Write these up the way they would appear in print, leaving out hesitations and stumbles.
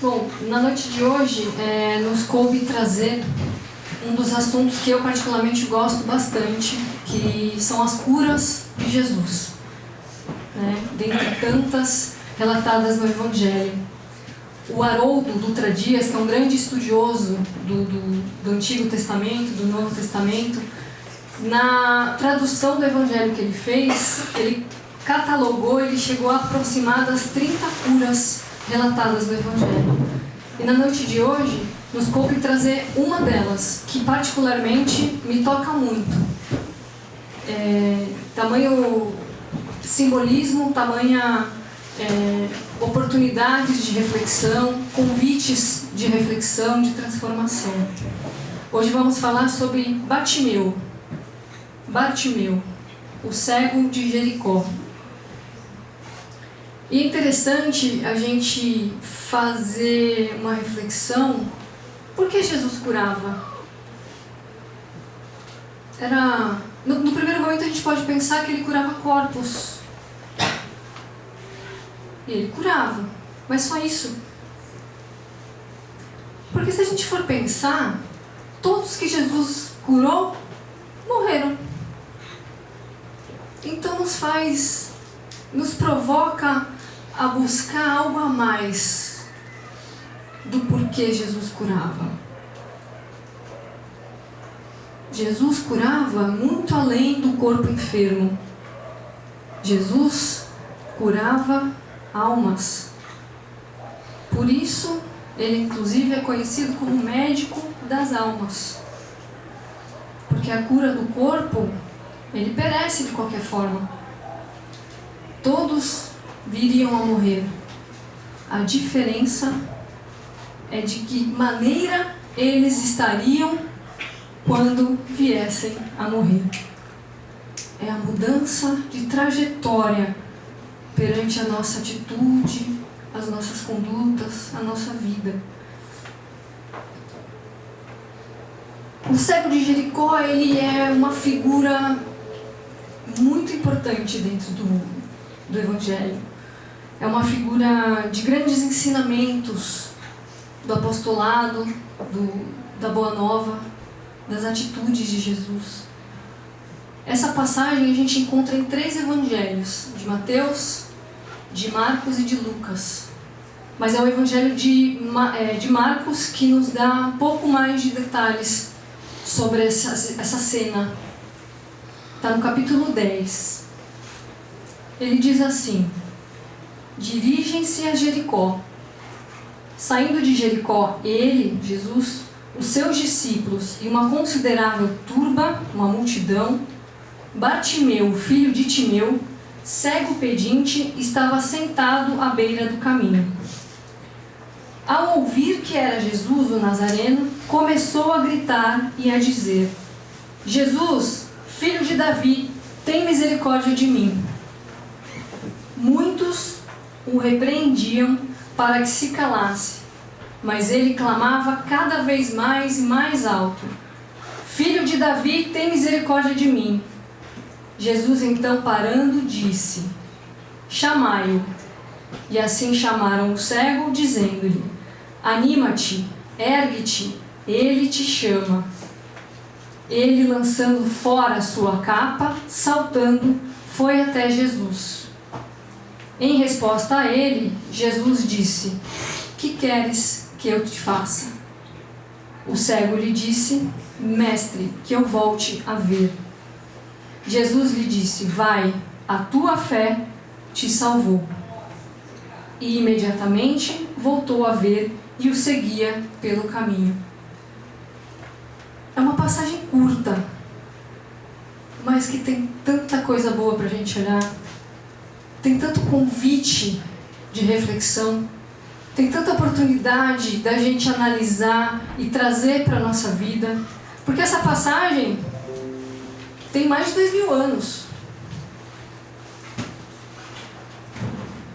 Bom, na noite de hoje nos coube trazer um dos assuntos que eu particularmente gosto bastante, que são as curas de Jesus, né? Dentre tantas relatadas no Evangelho. O Haroldo Dutra Dias, que é um grande estudioso do Antigo Testamento, do Novo Testamento, na tradução do Evangelho que ele fez, ele catalogou, ele chegou a aproximar das 30 curas relatadas no Evangelho. E na noite de hoje, nos coube trazer uma delas, que particularmente me toca muito. Tamanho simbolismo, tamanha oportunidades de reflexão, convites de reflexão, de transformação. Hoje vamos falar sobre Bartimeu, o cego de Jericó. E é interessante a gente fazer uma reflexão. Por que Jesus curava? No primeiro momento a gente pode pensar que ele curava corpos. E ele curava, mas só isso. Porque se a gente for pensar, todos que Jesus curou morreram. Então nos provoca a buscar algo a mais do porquê Jesus curava. Jesus curava muito além do corpo enfermo. Jesus curava almas. Por isso, ele inclusive é conhecido como médico das almas. Porque a cura do corpo, ele perece de qualquer forma. Todos viriam a morrer. A diferença é de que maneira eles estariam quando viessem a morrer. É a mudança de trajetória perante a nossa atitude, as nossas condutas, a nossa vida. O cego de Jericó, ele é uma figura muito importante dentro do Evangelho. É uma figura de grandes ensinamentos do apostolado, da Boa Nova, das atitudes de Jesus. Essa passagem a gente encontra em 3 evangelhos, de Mateus, de Marcos e de Lucas. Mas é o evangelho de Marcos que nos dá um pouco mais de detalhes sobre essa cena. Está no capítulo 10. Ele diz assim: dirigem-se a Jericó. Saindo de Jericó, ele, Jesus, os seus discípulos e uma considerável turba, uma multidão, Bartimeu, filho de Timeu, cego pedinte, estava sentado à beira do caminho. Ao ouvir que era Jesus, o Nazareno, começou a gritar e a dizer: Jesus, filho de Davi, tem misericórdia de mim. Muitos o repreendiam para que se calasse, mas ele clamava cada vez mais e mais alto: Filho de Davi, tem misericórdia de mim. Jesus então, parando, disse: chamai-o. E assim chamaram o cego, dizendo-lhe: anima-te, ergue-te, ele te chama. Ele, lançando fora a sua capa, saltando, foi até Jesus. Em resposta a ele, Jesus disse: que queres que eu te faça? O cego lhe disse: mestre, que eu volte a ver. Jesus lhe disse: vai, a tua fé te salvou. E imediatamente voltou a ver e o seguia pelo caminho. É uma passagem curta, mas que tem tanta coisa boa para a gente olhar. Tem tanto convite de reflexão, tem tanta oportunidade da gente analisar e trazer para a nossa vida, porque essa passagem tem mais de 2000 anos.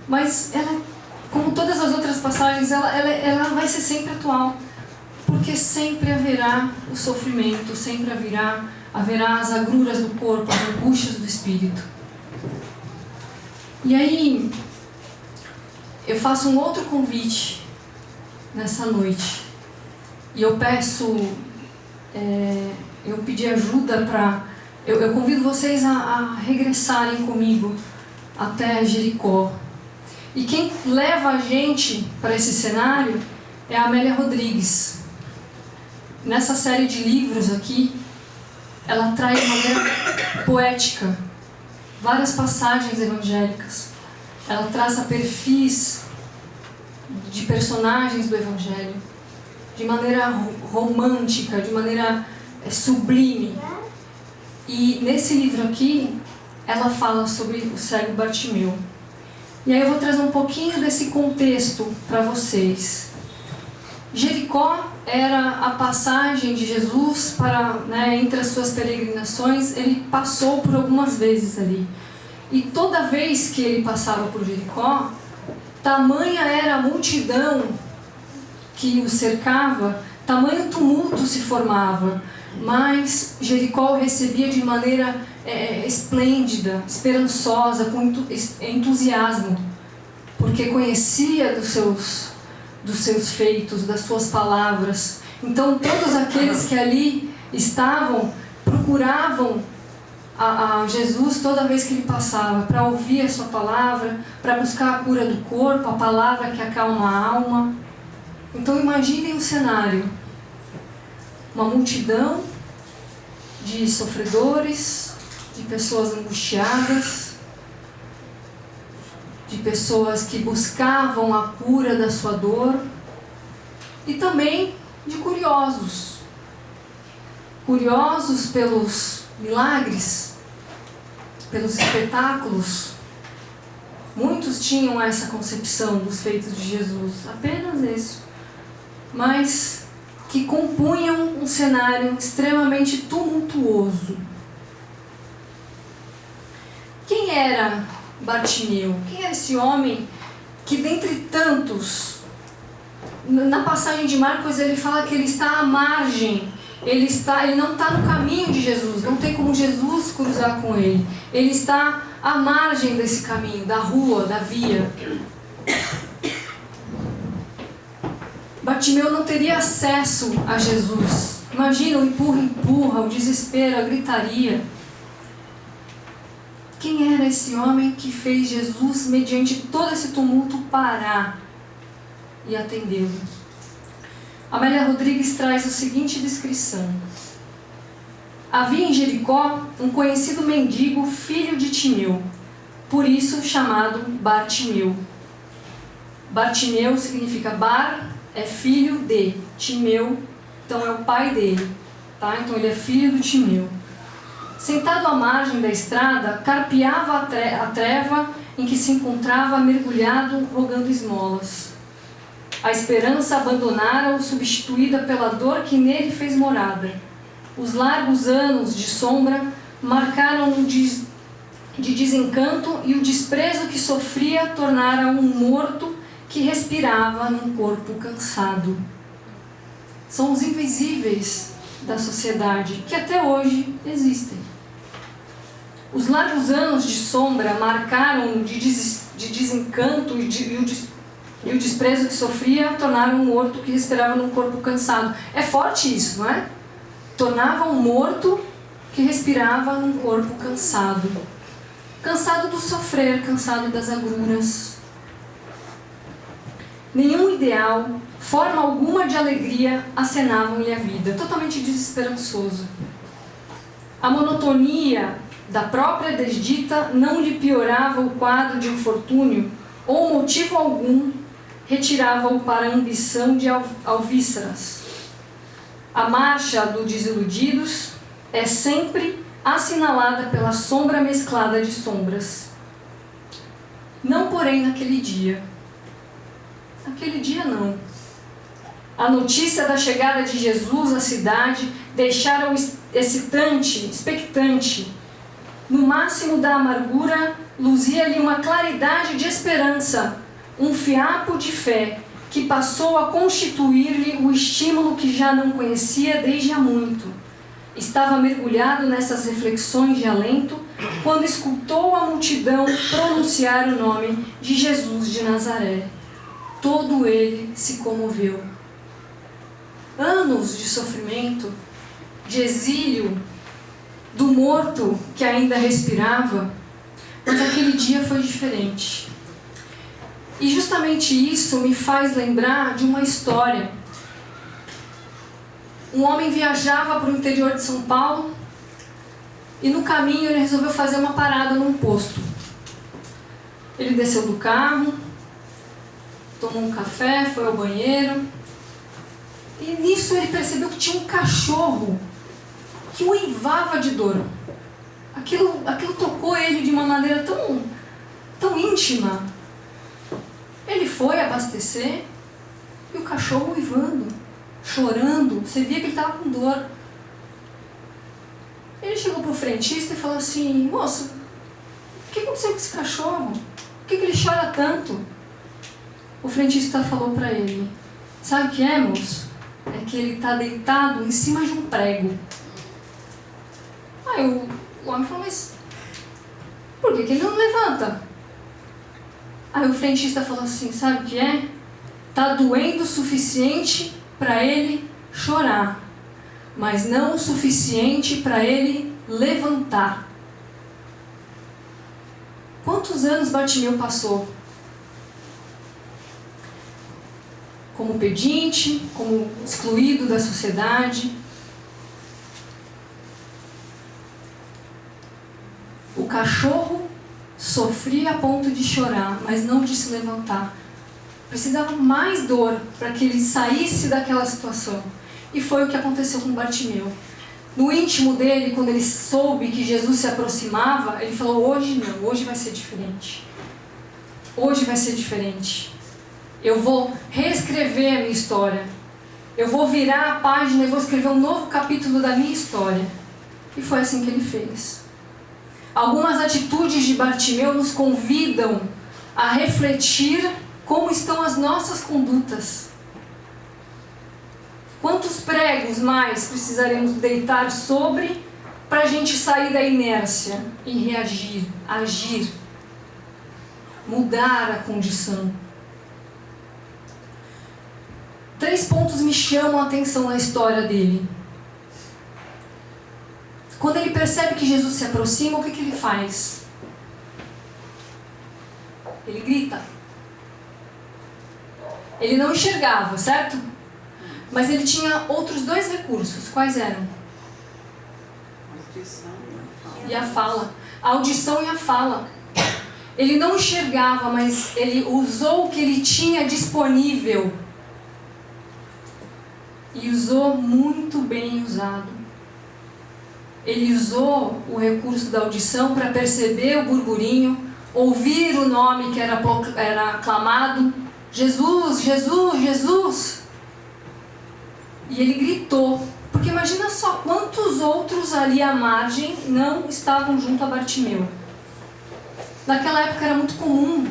Mas ela, como todas as outras passagens, ela vai ser sempre atual, porque sempre haverá o sofrimento, sempre haverá as agruras do corpo, as angústias do espírito. E aí, eu faço um outro convite nessa noite. E eu pedi ajuda para... Eu convido vocês a regressarem comigo até Jericó. E quem leva a gente para esse cenário é a Amélia Rodrigues. Nessa série de livros aqui, ela traz de maneira poética várias passagens evangélicas. Ela traça perfis de personagens do Evangelho de maneira romântica, de maneira sublime. E nesse livro aqui, ela fala sobre o cego Bartimeu. E aí eu vou trazer um pouquinho desse contexto para vocês. Jericó era a passagem de Jesus para, entre as suas peregrinações. Ele passou por algumas vezes ali. E toda vez que ele passava por Jericó, tamanha era a multidão que o cercava, tamanho tumulto se formava. Mas Jericó o recebia de maneira esplêndida, esperançosa, com entusiasmo, porque conhecia dos seus feitos, das suas palavras. Então todos aqueles que ali estavam procuravam a Jesus toda vez que ele passava, para ouvir a sua palavra, para buscar a cura do corpo, a palavra que acalma a alma. Então imaginem o cenário: uma multidão de sofredores, de pessoas angustiadas, de pessoas que buscavam a cura da sua dor, e também de curiosos pelos milagres, pelos espetáculos. Muitos tinham essa concepção dos feitos de Jesus, apenas isso, mas que compunham um cenário extremamente tumultuoso. Quem era Bartimeu? Quem era esse homem que, dentre tantos, na passagem de Marcos ele fala que ele está à margem, ele não está no caminho de Jesus, não tem como Jesus cruzar com ele. Ele está à margem desse caminho, da rua, da via. Bartimeu não teria acesso a Jesus. Imagina o empurra, o desespero, a gritaria. Quem era esse homem que fez Jesus, mediante todo esse tumulto, parar e atendê-lo? Amélia Rodrigues traz a seguinte descrição: havia em Jericó um conhecido mendigo, filho de Timeu, por isso chamado Bartimeu. Bartimeu significa Bar, é filho de Timeu, então é o pai dele, tá? Então ele é filho do Timeu. Sentado à margem da estrada, carpeava a treva em que se encontrava mergulhado, rogando esmolas. A esperança abandonara-o, substituída pela dor que nele fez morada. Os largos anos de sombra marcaram-no de desencanto, e o desprezo que sofria tornara um morto que respirava num corpo cansado. São os invisíveis da sociedade que até hoje existem. Os largos anos de sombra marcaram-no de desencanto, e o desprezo que sofria tornava um morto que respirava num corpo cansado. É forte isso, não é? Tornava um morto que respirava num corpo cansado. Cansado do sofrer, cansado das agruras. Nenhum ideal, forma alguma de alegria acenavam-lhe a vida. Totalmente desesperançoso. A monotonia da própria desdita não lhe piorava o quadro de infortúnio, ou motivo algum retirava-o para a ambição de alvíceras. A marcha dos desiludidos é sempre assinalada pela sombra mesclada de sombras. Não, porém, naquele dia. Naquele dia, não. A notícia da chegada de Jesus à cidade deixara-o excitante, expectante. No máximo da amargura, luzia-lhe uma claridade de esperança, um fiapo de fé, que passou a constituir-lhe o estímulo que já não conhecia desde há muito. Estava mergulhado nessas reflexões de alento, quando escutou a multidão pronunciar o nome de Jesus de Nazaré. todo ele se comoveu. Anos de sofrimento, de exílio, do morto que ainda respirava, mas aquele dia foi diferente. E justamente isso me faz lembrar de uma história. Um homem viajava para o interior de São Paulo e no caminho ele resolveu fazer uma parada num posto. Ele desceu do carro, tomou um café, foi ao banheiro e nisso ele percebeu que tinha um cachorro que uivava de dor. Aquilo tocou ele de uma maneira tão íntima. Ele foi abastecer e o cachorro uivando, chorando, você via que ele estava com dor. Ele chegou para o frentista e falou assim: moço, o que aconteceu com esse cachorro? Por que ele chora tanto? O frentista falou para ele: sabe o que é, moço? É que ele está deitado em cima de um prego. Aí o homem falou: mas por que ele não levanta? Aí o frentista falou assim: sabe o que é? Está doendo o suficiente para ele chorar, mas não o suficiente para ele levantar. Quantos anos Bartimeu passou? Como pedinte, como excluído da sociedade. O cachorro sofria a ponto de chorar, mas não de se levantar. Precisava mais dor para que ele saísse daquela situação. E foi o que aconteceu com Bartimeu. No íntimo dele, quando ele soube que Jesus se aproximava, ele falou: hoje não, hoje vai ser diferente. Hoje vai ser diferente. Eu vou reescrever a minha história. Eu vou virar a página e vou escrever um novo capítulo da minha história. E foi assim que ele fez. Algumas atitudes de Bartimeu nos convidam a refletir como estão as nossas condutas. Quantos pregos mais precisaremos deitar sobre para a gente sair da inércia e reagir, agir, mudar a condição? 3 pontos me chamam a atenção na história dele. Quando ele percebe que Jesus se aproxima, o que ele faz? Ele grita. Ele não enxergava, certo? Mas ele tinha outros 2 recursos. Quais eram? E a fala. A audição e a fala. Ele não enxergava, mas ele usou o que ele tinha disponível. E usou muito bem usado. Ele usou o recurso da audição para perceber o burburinho, ouvir o nome que era aclamado: Jesus, Jesus, Jesus. E ele gritou, porque imagina só quantos outros ali à margem não estavam junto a Bartimeu. Naquela época era muito comum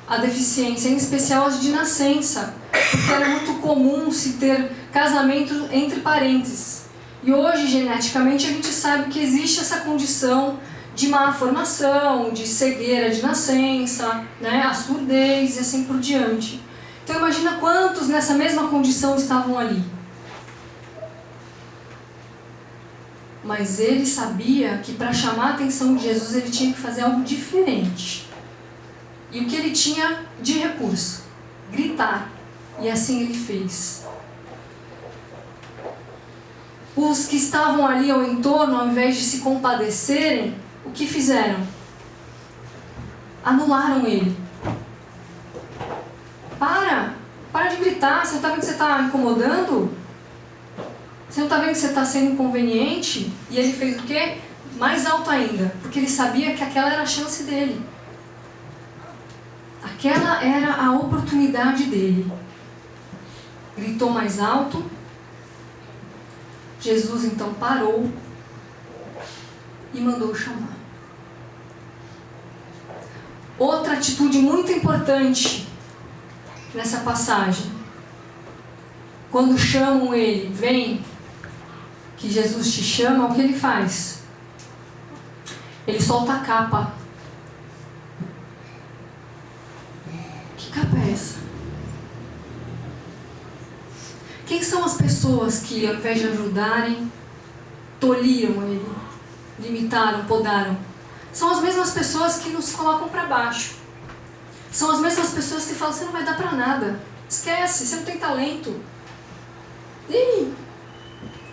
a deficiência, em especial as de nascença, porque era muito comum se ter casamento entre parentes. E hoje, geneticamente, a gente sabe que existe essa condição de má formação, de cegueira de nascença, né, a surdez e assim por diante. Então imagina quantos nessa mesma condição estavam ali. Mas ele sabia que para chamar a atenção de Jesus ele tinha que fazer algo diferente. E o que ele tinha de recurso? Gritar. E assim ele fez. Os que estavam ali ao entorno, ao invés de se compadecerem, o que fizeram? Anularam ele. Para de gritar, você não está vendo que você está incomodando? Você não está vendo que você está sendo inconveniente? E ele fez o quê? Mais alto ainda, porque ele sabia que aquela era a chance dele. Aquela era a oportunidade dele. Gritou mais alto. Jesus então parou e mandou chamar. Outra atitude muito importante nessa passagem. Quando chamam ele, vem, que Jesus te chama, o que ele faz? Ele solta a capa. Que capa é essa? Quem são as pessoas que, ao invés de ajudarem, tolhiram ele, limitaram, podaram? São as mesmas pessoas que nos colocam para baixo. São as mesmas pessoas que falam, você não vai dar para nada. Esquece, você não tem talento. Ih,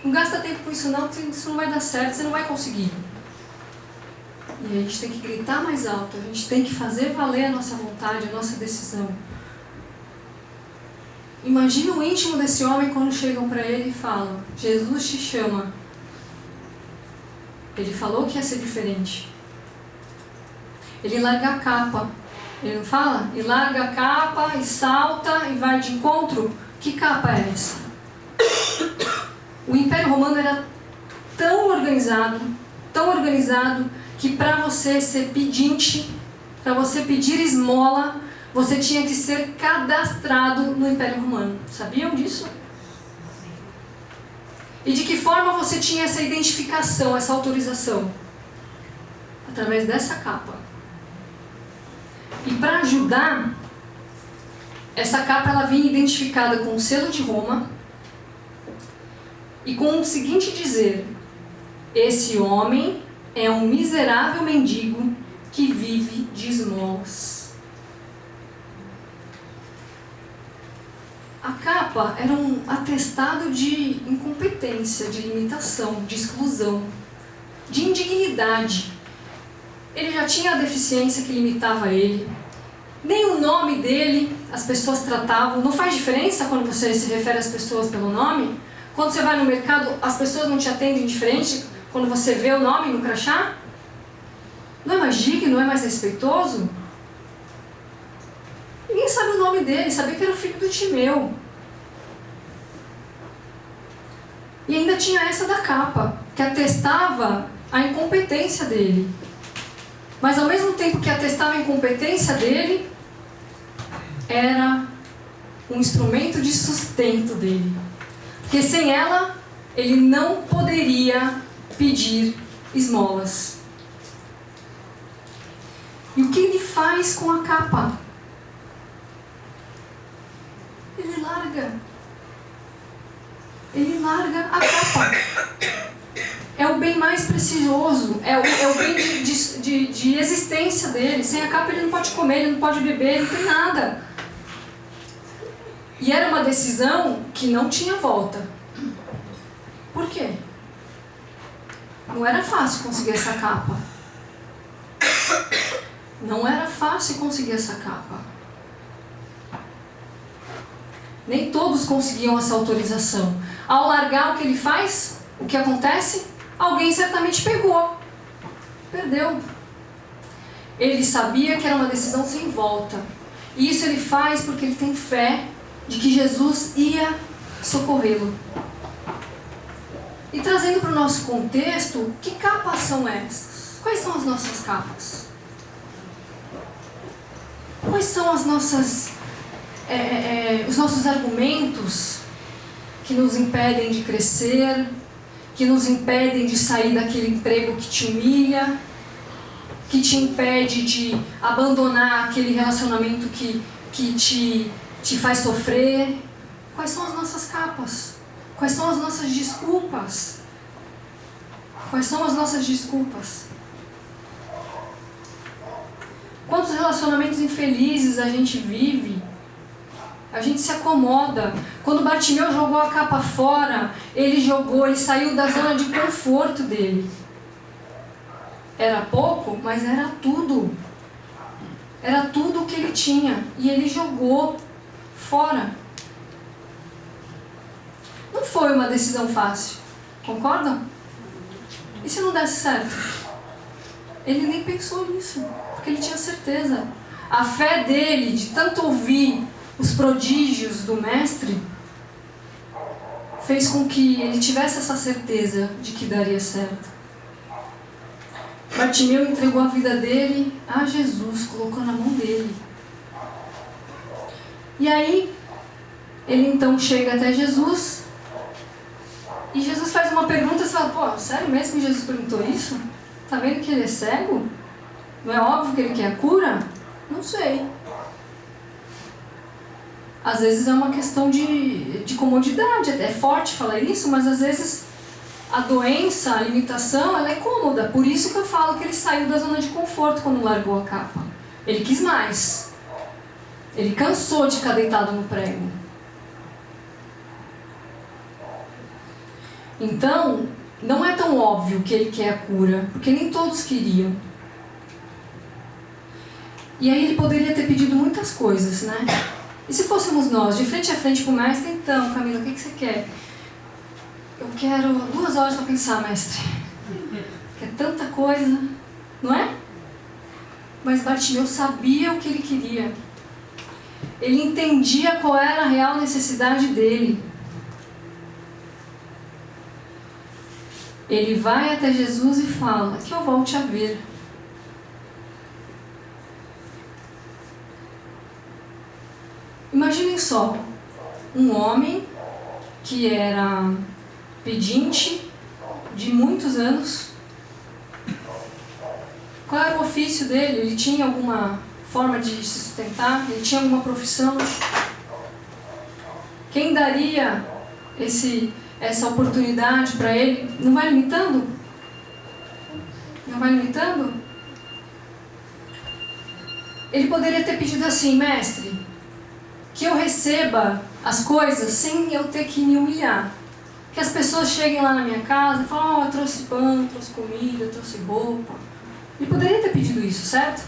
não gasta tempo com isso não, porque isso não vai dar certo, você não vai conseguir. E a gente tem que gritar mais alto, a gente tem que fazer valer a nossa vontade, a nossa decisão. Imagina o íntimo desse homem quando chegam para ele e falam, Jesus te chama. Ele falou que ia ser diferente. Ele larga a capa. Ele não fala? E larga a capa, e salta, e vai de encontro. Que capa é essa? O Império Romano era tão organizado, que para você ser pedinte, para você pedir esmola, você tinha que ser cadastrado no Império Romano. Sabiam disso? E de que forma você tinha essa identificação, essa autorização? Através dessa capa. E para ajudar, essa capa ela vinha identificada com o selo de Roma e com o seguinte dizer: esse homem é um miserável mendigo que vive de esmolas. A capa era um atestado de incompetência, de limitação, de exclusão, de indignidade. Ele já tinha a deficiência que limitava ele. Nem o nome dele as pessoas tratavam. Não faz diferença quando você se refere às pessoas pelo nome? Quando você vai no mercado, as pessoas não te atendem diferente quando você vê o nome no crachá? Não é mais digno, não é mais respeitoso? Ninguém sabe o nome dele, sabia que era o filho do Timeu. E ainda tinha essa da capa, que atestava a incompetência dele. Mas ao mesmo tempo que atestava a incompetência dele, era um instrumento de sustento dele. Porque sem ela, ele não poderia pedir esmolas. E o que ele faz com a capa? Ele larga. Ele larga a capa. É o bem mais precioso, é o bem de existência dele. Sem a capa ele não pode comer, ele não pode beber, ele não tem nada. E era uma decisão que não tinha volta. Por quê? Não era fácil conseguir essa capa. Não era fácil conseguir essa capa. Nem todos conseguiam essa autorização. Ao largar, o que ele faz? O que acontece? Alguém certamente pegou. Perdeu. Ele sabia que era uma decisão sem volta. E isso ele faz porque ele tem fé de que Jesus ia socorrê-lo. E trazendo para o nosso contexto, que capas são essas? Quais são as nossas capas? Quais são as nossas, os nossos argumentos que nos impedem de crescer, que nos impedem de sair daquele emprego que te humilha, que te impede de abandonar aquele relacionamento que te faz sofrer? Quais são as nossas capas? Quais são as nossas desculpas? Quais são as nossas desculpas? Quantos relacionamentos infelizes a gente vive? A gente se acomoda. Quando Bartimeu jogou a capa fora, ele saiu da zona de conforto dele. Era pouco, mas era tudo. Era tudo o que ele tinha. E ele jogou fora. Não foi uma decisão fácil. Concordam? E se não desse certo? Ele nem pensou nisso, porque ele tinha certeza. A fé dele, de tanto ouvir os prodígios do mestre, fez com que ele tivesse essa certeza de que daria certo. Bartimeu entregou a vida dele a Jesus, colocou na mão dele. E aí, ele então chega até Jesus, e Jesus faz uma pergunta e você fala, pô, sério mesmo que Jesus perguntou isso? Tá vendo que ele é cego? Não é óbvio que ele quer a cura? Não sei. Às vezes é uma questão de comodidade, é forte falar isso, mas às vezes a doença, a limitação, ela é cômoda. Por isso que eu falo que ele saiu da zona de conforto quando largou a capa. Ele quis mais. Ele cansou de ficar deitado no prego. Então, não é tão óbvio que ele quer a cura, porque nem todos queriam. E aí ele poderia ter pedido muitas coisas, né? E se fôssemos nós, de frente a frente com o mestre, então, Camila, o que você quer? Eu quero 2 horas para pensar, mestre. É tanta coisa, não é? Mas Bartimeu sabia o que ele queria. Ele entendia qual era a real necessidade dele. Ele vai até Jesus e fala: que eu volte a ver. Imaginem só, um homem que era pedinte de muitos anos. Qual era o ofício dele? Ele tinha alguma forma de se sustentar? Ele tinha alguma profissão? Quem daria essa oportunidade para ele? Não vai limitando? Não vai limitando? Ele poderia ter pedido assim: mestre, que eu receba as coisas sem eu ter que me humilhar. Que as pessoas cheguem lá na minha casa e falem: eu trouxe pão, trouxe comida, trouxe roupa. Ele poderia ter pedido isso, certo?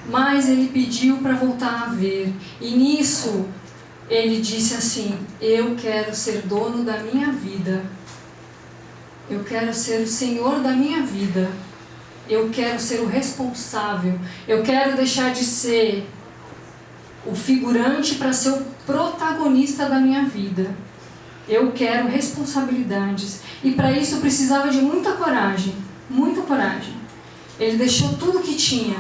Mas ele pediu para voltar a ver. E nisso, ele disse assim: eu quero ser dono da minha vida. Eu quero ser o senhor da minha vida. Eu quero ser o responsável. Eu quero deixar de ser o figurante para ser o protagonista da minha vida. Eu quero responsabilidades. E para isso eu precisava de muita coragem. Muita coragem. Ele deixou tudo que tinha.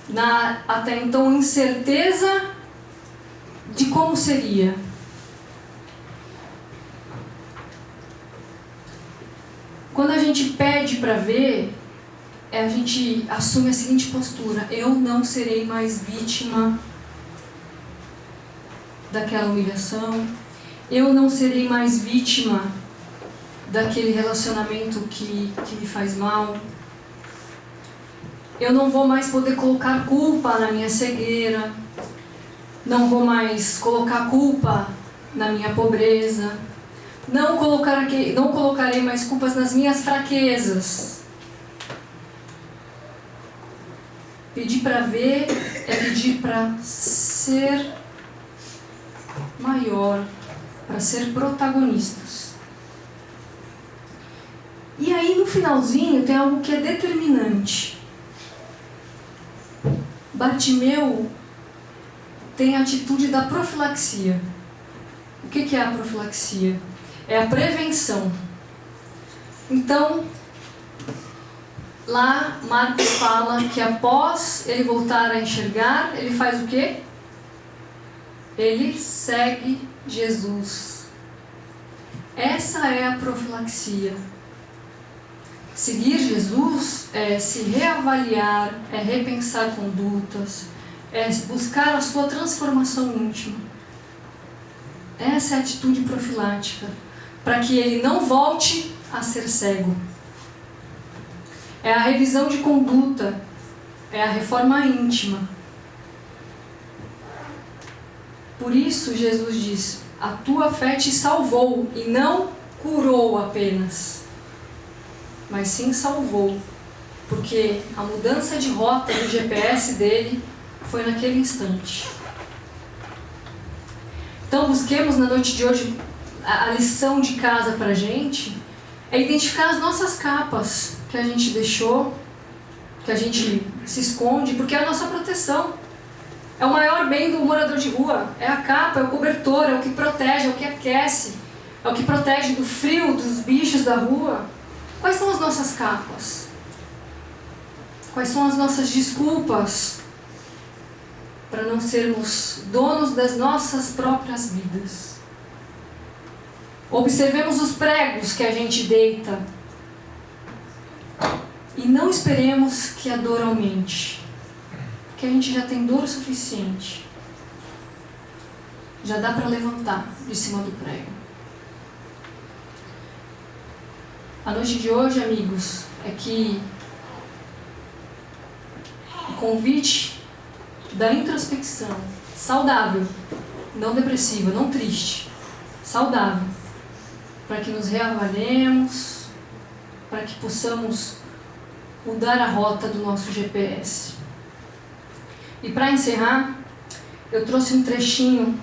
Na até então incerteza de como seria. Quando a gente pede para ver, a gente assume a seguinte postura: eu não serei mais vítima daquela humilhação, eu não serei mais vítima daquele relacionamento que me faz mal, eu não vou mais poder colocar culpa na minha cegueira, não vou mais colocar culpa na minha pobreza, não colocarei mais culpas nas minhas fraquezas. Pedir para ver é pedir para ser maior, para ser protagonistas. E aí no finalzinho tem algo que é determinante. Bartimeu tem a atitude da profilaxia. O que é a profilaxia? É a prevenção. Então, lá Marcos fala que após ele voltar a enxergar, ele faz o quê? Ele segue Jesus. Essa é a profilaxia. Seguir Jesus é se reavaliar, é repensar condutas, é buscar a sua transformação íntima. Essa é a atitude profilática, para que ele não volte a ser cego. É a revisão de conduta, é a reforma íntima. Por isso Jesus diz: a tua fé te salvou, e não curou apenas, mas sim salvou, porque a mudança de rota do GPS dele foi naquele instante. Então busquemos na noite de hoje, a lição de casa para a gente é identificar as nossas capas que a gente deixou, que a gente se esconde, porque é a nossa proteção. É o maior bem do morador de rua, é a capa, é o cobertor, é o que protege, é o que aquece, é o que protege do frio, dos bichos da rua. Quais são as nossas capas? Quais são as nossas desculpas para não sermos donos das nossas próprias vidas? Observemos os pregos que a gente deita e não esperemos que a dor aumente. que a gente já tem dor o suficiente. Já dá para levantar de cima do prego. A noite de hoje, amigos, é que o convite da introspecção saudável, não depressiva, não triste, saudável, para que nos reavaliemos, para que possamos mudar a rota do nosso GPS. E para encerrar, eu trouxe um trechinho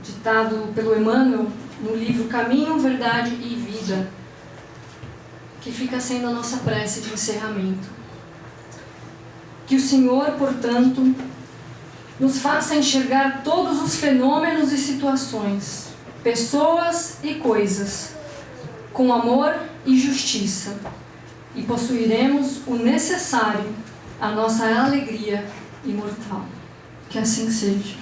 ditado pelo Emmanuel no livro Caminho, Verdade e Vida, que fica sendo a nossa prece de encerramento. Que o Senhor, portanto, nos faça enxergar todos os fenômenos e situações, pessoas e coisas, com amor e justiça, e possuiremos o necessário à nossa alegria imortal. Que assim seja.